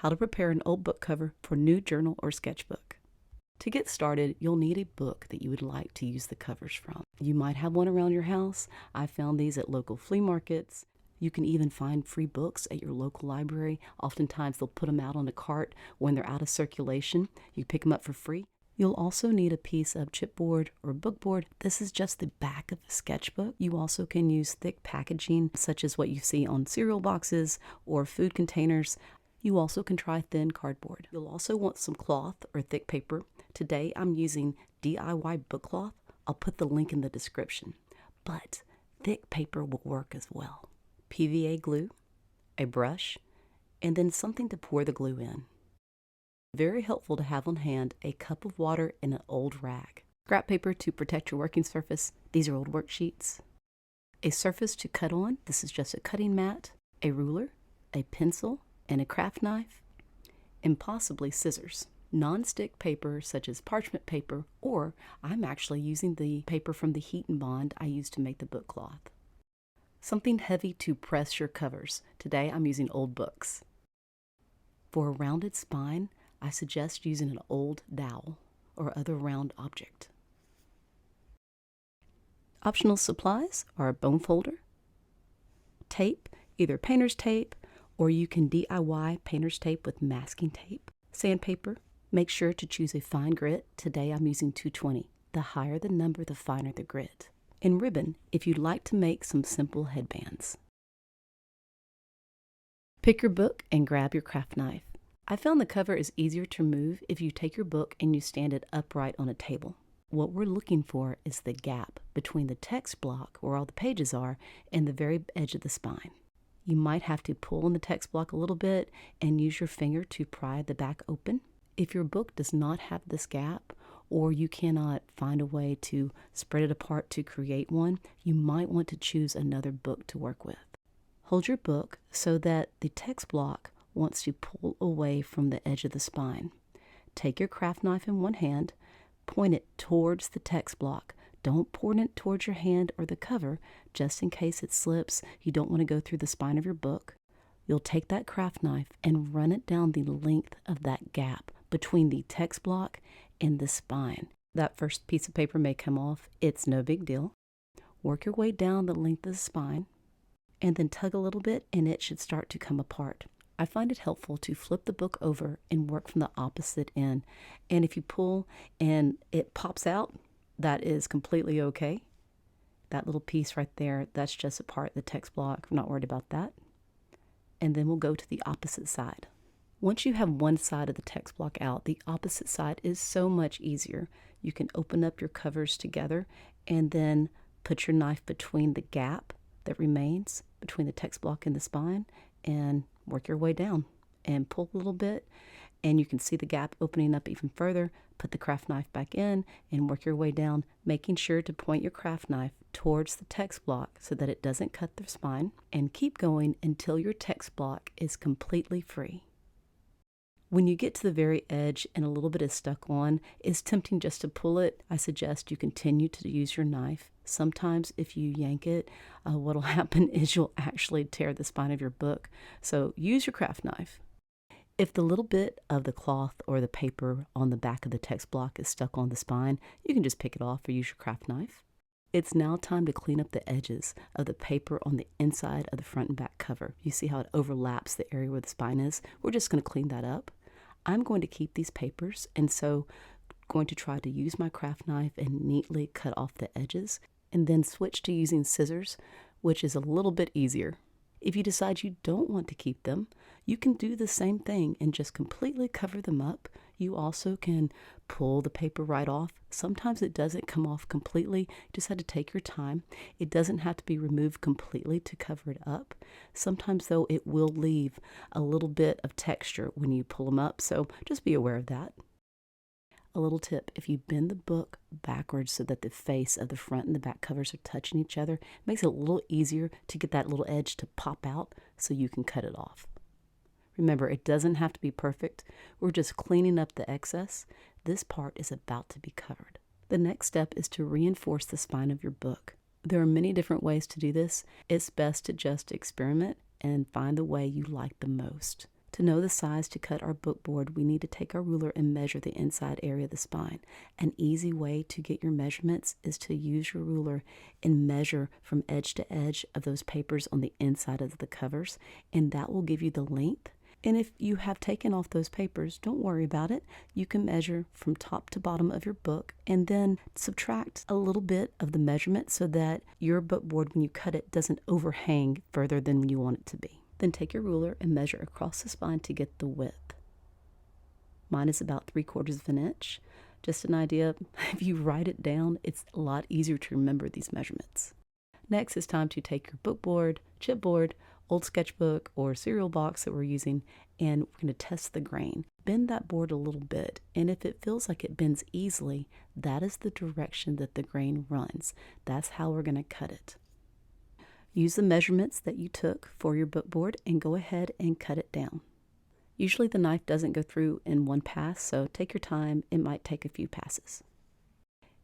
How to prepare an old book cover for new journal or sketchbook. To get started, you'll need a book that you would like to use the covers from. You might have one around your house. I found these at local flea markets. You can even find free books at your local library. Oftentimes they'll put them out on a cart when they're out of circulation. You pick them up for free. You'll also need a piece of chipboard or bookboard. This is just the back of a sketchbook. You also can use thick packaging, such as what you see on cereal boxes or food containers. You also can try thin cardboard. You'll also want some cloth or thick paper. Today I'm using DIY book cloth. I'll put the link in the description. But thick paper will work as well. PVA glue, a brush, and then something to pour the glue in. Very helpful to have on hand a cup of water and an old rag. Scrap paper to protect your working surface. These are old worksheets. A surface to cut on. This is just a cutting mat. A ruler, a pencil, and a craft knife, and possibly scissors. Non-stick paper such as parchment paper, or I'm actually using the paper from the heat and bond I used to make the book cloth. Something heavy to press your covers. Today I'm using old books. For a rounded spine, I suggest using an old dowel or other round object. Optional supplies are a bone folder, tape, either painter's tape, or you can DIY painter's tape with masking tape. Sandpaper. Make sure to choose a fine grit. Today I'm using 220. The higher the number, the finer the grit. And ribbon, if you'd like to make some simple headbands. Pick your book and grab your craft knife. I found the cover is easier to remove if you take your book and you stand it upright on a table. What we're looking for is the gap between the text block, where all the pages are, and the very edge of the spine. You might have to pull on the text block a little bit and use your finger to pry the back open. If your book does not have this gap, or you cannot find a way to spread it apart to create one, you might want to choose another book to work with. Hold your book so that the text block wants to pull away from the edge of the spine. Take your craft knife in one hand, point it towards the text block. Don't point it towards your hand or the cover, just in case it slips. You don't want to go through the spine of your book. You'll take that craft knife and run it down the length of that gap between the text block and the spine. That first piece of paper may come off. It's no big deal. Work your way down the length of the spine and then tug a little bit and it should start to come apart. I find it helpful to flip the book over and work from the opposite end. And if you pull and it pops out, that is completely okay. That little piece right there, that's just a part of the text block. I'm not worried about that. And then we'll go to the opposite side. Once you have one side of the text block out, the opposite side is so much easier. You can open up your covers together and then put your knife between the gap that remains between the text block and the spine and work your way down and pull a little bit, and you can see the gap opening up even further. Put the craft knife back in and work your way down, making sure to point your craft knife towards the text block so that it doesn't cut the spine, and keep going until your text block is completely free. When you get to the very edge and a little bit is stuck on, it's tempting just to pull it. I suggest you continue to use your knife. Sometimes if you yank it, what'll happen is you'll actually tear the spine of your book. So use your craft knife. If the little bit of the cloth or the paper on the back of the text block is stuck on the spine, you can just pick it off or use your craft knife. It's now time to clean up the edges of the paper on the inside of the front and back cover. You see how it overlaps the area where the spine is? We're just going to clean that up. I'm going to keep these papers, and so going to try to use my craft knife and neatly cut off the edges, and then switch to using scissors, which is a little bit easier. If you decide you don't want to keep them, you can do the same thing and just completely cover them up. You also can pull the paper right off. Sometimes it doesn't come off completely. You just have to take your time. It doesn't have to be removed completely to cover it up. Sometimes, though, it will leave a little bit of texture when you pull them up, so just be aware of that. A little tip, if you bend the book backwards so that the face of the front and the back covers are touching each other, it makes it a little easier to get that little edge to pop out so you can cut it off. Remember, it doesn't have to be perfect. We're just cleaning up the excess. This part is about to be covered. The next step is to reinforce the spine of your book. There are many different ways to do this. It's best to just experiment and find the way you like the most. To know the size to cut our bookboard, we need to take our ruler and measure the inside area of the spine. An easy way to get your measurements is to use your ruler and measure from edge to edge of those papers on the inside of the covers, and that will give you the length. And if you have taken off those papers, don't worry about it. You can measure from top to bottom of your book and then subtract a little bit of the measurement so that your bookboard, when you cut it, doesn't overhang further than you want it to be. Then take your ruler and measure across the spine to get the width. Mine is about 3/4 of an inch. Just an idea, if you write it down, it's a lot easier to remember these measurements. Next, it's time to take your bookboard, chipboard, old sketchbook, or cereal box that we're using, and we're going to test the grain. Bend that board a little bit, and if it feels like it bends easily, that is the direction that the grain runs. That's how we're going to cut it. Use the measurements that you took for your bookboard and go ahead and cut it down. Usually the knife doesn't go through in one pass, so take your time. It might take a few passes.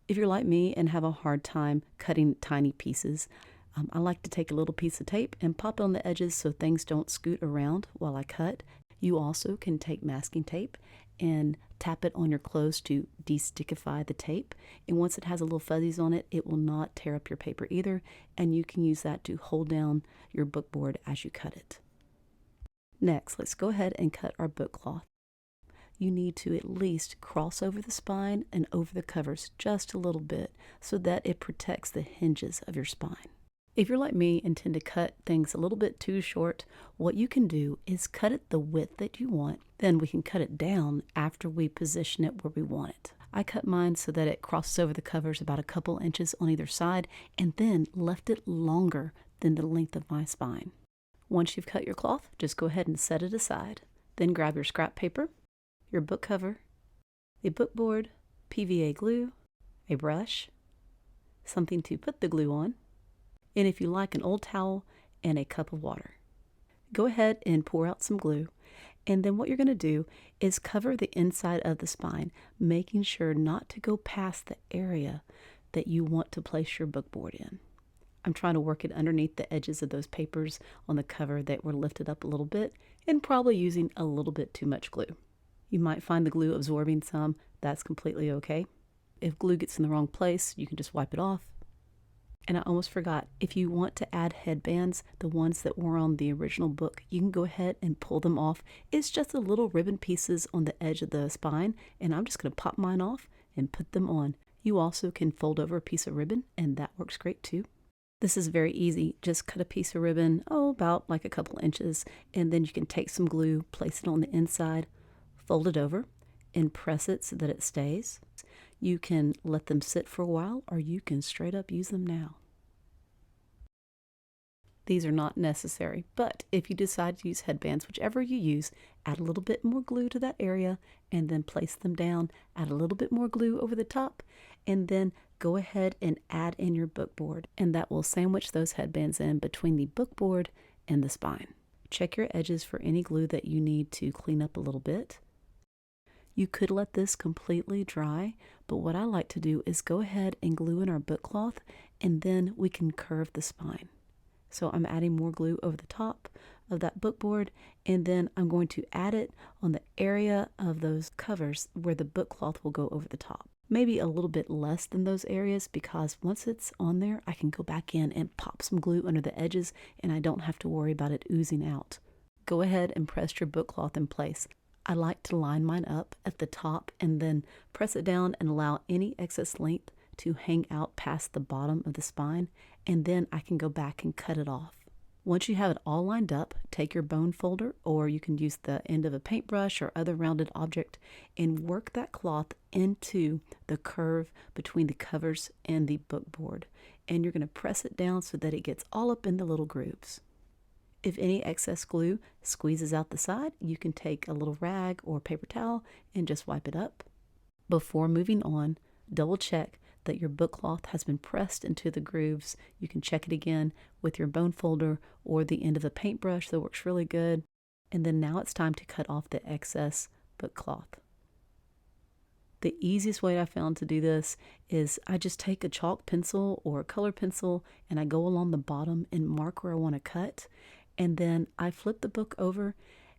If you're like me and have a hard time cutting tiny pieces, I like to take a little piece of tape and pop it on the edges so things don't scoot around while I cut. You also can take masking tape and tap it on your clothes to de-stickify the tape. And once it has a little fuzzies on it, it will not tear up your paper either. And you can use that to hold down your bookboard as you cut it. Next, let's go ahead and cut our book cloth. You need to at least cross over the spine and over the covers just a little bit so that it protects the hinges of your spine. If you're like me and tend to cut things a little bit too short, what you can do is cut it the width that you want. Then we can cut it down after we position it where we want it. I cut mine so that it crosses over the covers about a couple inches on either side and then left it longer than the length of my spine. Once you've cut your cloth, just go ahead and set it aside. Then grab your scrap paper, your book cover, a bookboard, PVA glue, a brush, something to put the glue on, and if you like, an old towel and a cup of water. Go ahead and pour out some glue, and then what you're going to do is cover the inside of the spine, making sure not to go past the area that you want to place your bookboard in. I'm trying to work it underneath the edges of those papers on the cover that were lifted up a little bit, and probably using a little bit too much glue. You might find the glue absorbing some. That's completely okay. If glue gets in the wrong place, you can just wipe it off. And I almost forgot, if you want to add headbands, the ones that were on the original book, you can go ahead and pull them off. It's just the little ribbon pieces on the edge of the spine, and I'm just going to pop mine off and put them on. You also can fold over a piece of ribbon, and that works great too. This is very easy. Just cut a piece of ribbon, about like a couple inches, and then you can take some glue, place it on the inside, fold it over, and press it so that it stays. You can let them sit for a while, or you can straight up use them now. These are not necessary, but if you decide to use headbands, whichever you use, add a little bit more glue to that area and then place them down, add a little bit more glue over the top, and then go ahead and add in your bookboard, and that will sandwich those headbands in between the bookboard and the spine. Check your edges for any glue that you need to clean up a little bit. You could let this completely dry, but what I like to do is go ahead and glue in our book cloth, and then we can curve the spine. So I'm adding more glue over the top of that bookboard, and then I'm going to add it on the area of those covers where the book cloth will go over the top. Maybe a little bit less than those areas, because once it's on there, I can go back in and pop some glue under the edges, and I don't have to worry about it oozing out. Go ahead and press your book cloth in place. I like to line mine up at the top and then press it down and allow any excess length to hang out past the bottom of the spine, and then I can go back and cut it off. Once you have it all lined up, take your bone folder, or you can use the end of a paintbrush or other rounded object, and work that cloth into the curve between the covers and the bookboard. And you're going to press it down so that it gets all up in the little grooves. If any excess glue squeezes out the side, you can take a little rag or paper towel and just wipe it up. Before moving on, double check that your book cloth has been pressed into the grooves. You can check it again with your bone folder or the end of a paintbrush. That works really good. And then now it's time to cut off the excess book cloth. The easiest way I found to do this is I just take a chalk pencil or a color pencil and I go along the bottom and mark where I want to cut. And then I flip the book over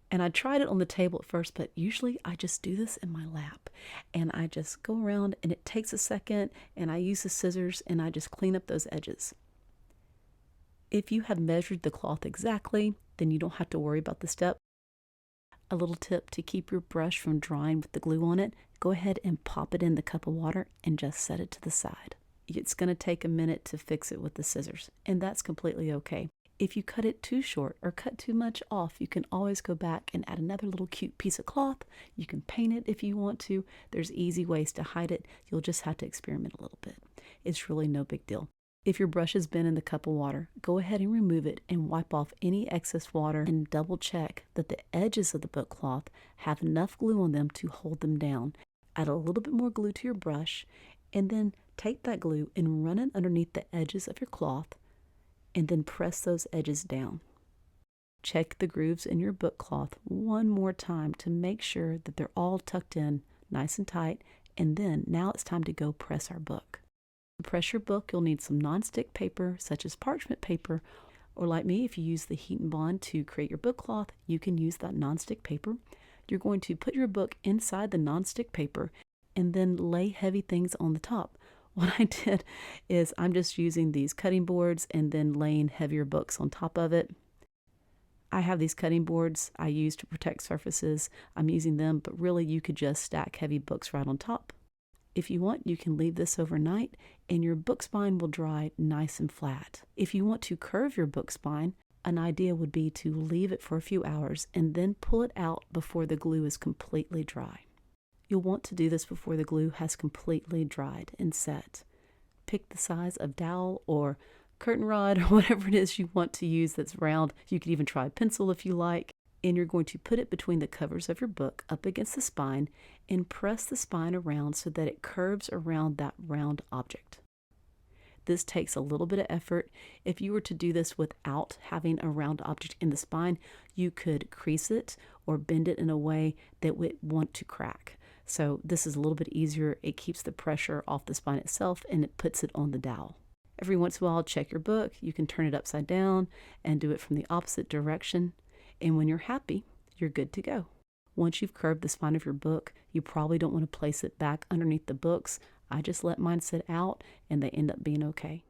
And I tried it on the table at first, but usually I just do this in my lap. And I just go around and it takes a second and I use the scissors and I just clean up those edges. If you have measured the cloth exactly, then you don't have to worry about the step. A little tip to keep your brush from drying with the glue on it, go ahead and pop it in the cup of water and just set it to the side. It's going to take a minute to fix it with the scissors, and that's completely okay. If you cut it too short or cut too much off, you can always go back and add another little cute piece of cloth. You can paint it if you want to. There's easy ways to hide it. You'll just have to experiment a little bit. It's really no big deal. If your brush has been in the cup of water, go ahead and remove it and wipe off any excess water and double check that the edges of the book cloth have enough glue on them to hold them down. Add a little bit more glue to your brush and then take that glue and run it underneath the edges of your cloth and then press those edges down. Check the grooves in your book cloth one more time to make sure that they're all tucked in nice and tight, and then now it's time to go press our book. To press your book, you'll need some nonstick paper such as parchment paper, or like me, if you use the heat and bond to create your book cloth, you can use that nonstick paper. You're going to put your book inside the nonstick paper and then lay heavy things on the top. What I did is I'm just using these cutting boards and then laying heavier books on top of it. I have these cutting boards I use to protect surfaces. I'm using them, but really you could just stack heavy books right on top. If you want, you can leave this overnight and your book spine will dry nice and flat. If you want to curve your book spine, an idea would be to leave it for a few hours and then pull it out before the glue is completely dry. You'll want to do this before the glue has completely dried and set. Pick the size of dowel or curtain rod or whatever it is you want to use that's round. You could even try a pencil if you like. And you're going to put it between the covers of your book up against the spine and press the spine around so that it curves around that round object. This takes a little bit of effort. If you were to do this without having a round object in the spine, you could crease it or bend it in a way that would want to crack. So this is a little bit easier. It keeps the pressure off the spine itself and it puts it on the dowel. Every once in a while, check your book. You can turn it upside down and do it from the opposite direction. And when you're happy, you're good to go. Once you've curved the spine of your book, you probably don't want to place it back underneath the books. I just let mine sit out and they end up being okay.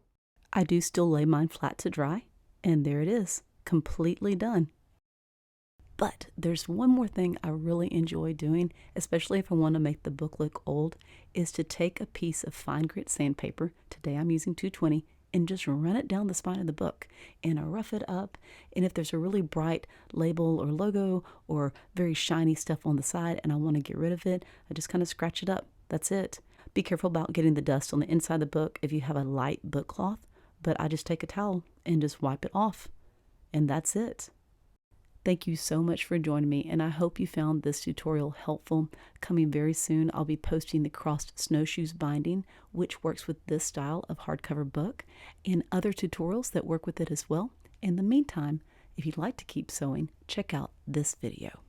I do still lay mine flat to dry, and there it is, completely done. But there's one more thing I really enjoy doing, especially if I want to make the book look old, is to take a piece of fine grit sandpaper, today I'm using 220, and just run it down the spine of the book and I rough it up. And if there's a really bright label or logo or very shiny stuff on the side and I want to get rid of it, I just kind of scratch it up. That's it. Be careful about getting the dust on the inside of the book if you have a light book cloth, but I just take a towel and just wipe it off. And that's it. Thank you so much for joining me, and I hope you found this tutorial helpful. Coming very soon, I'll be posting the crossed snowshoes binding, which works with this style of hardcover book, and other tutorials that work with it as well. In the meantime, if you'd like to keep sewing, check out this video.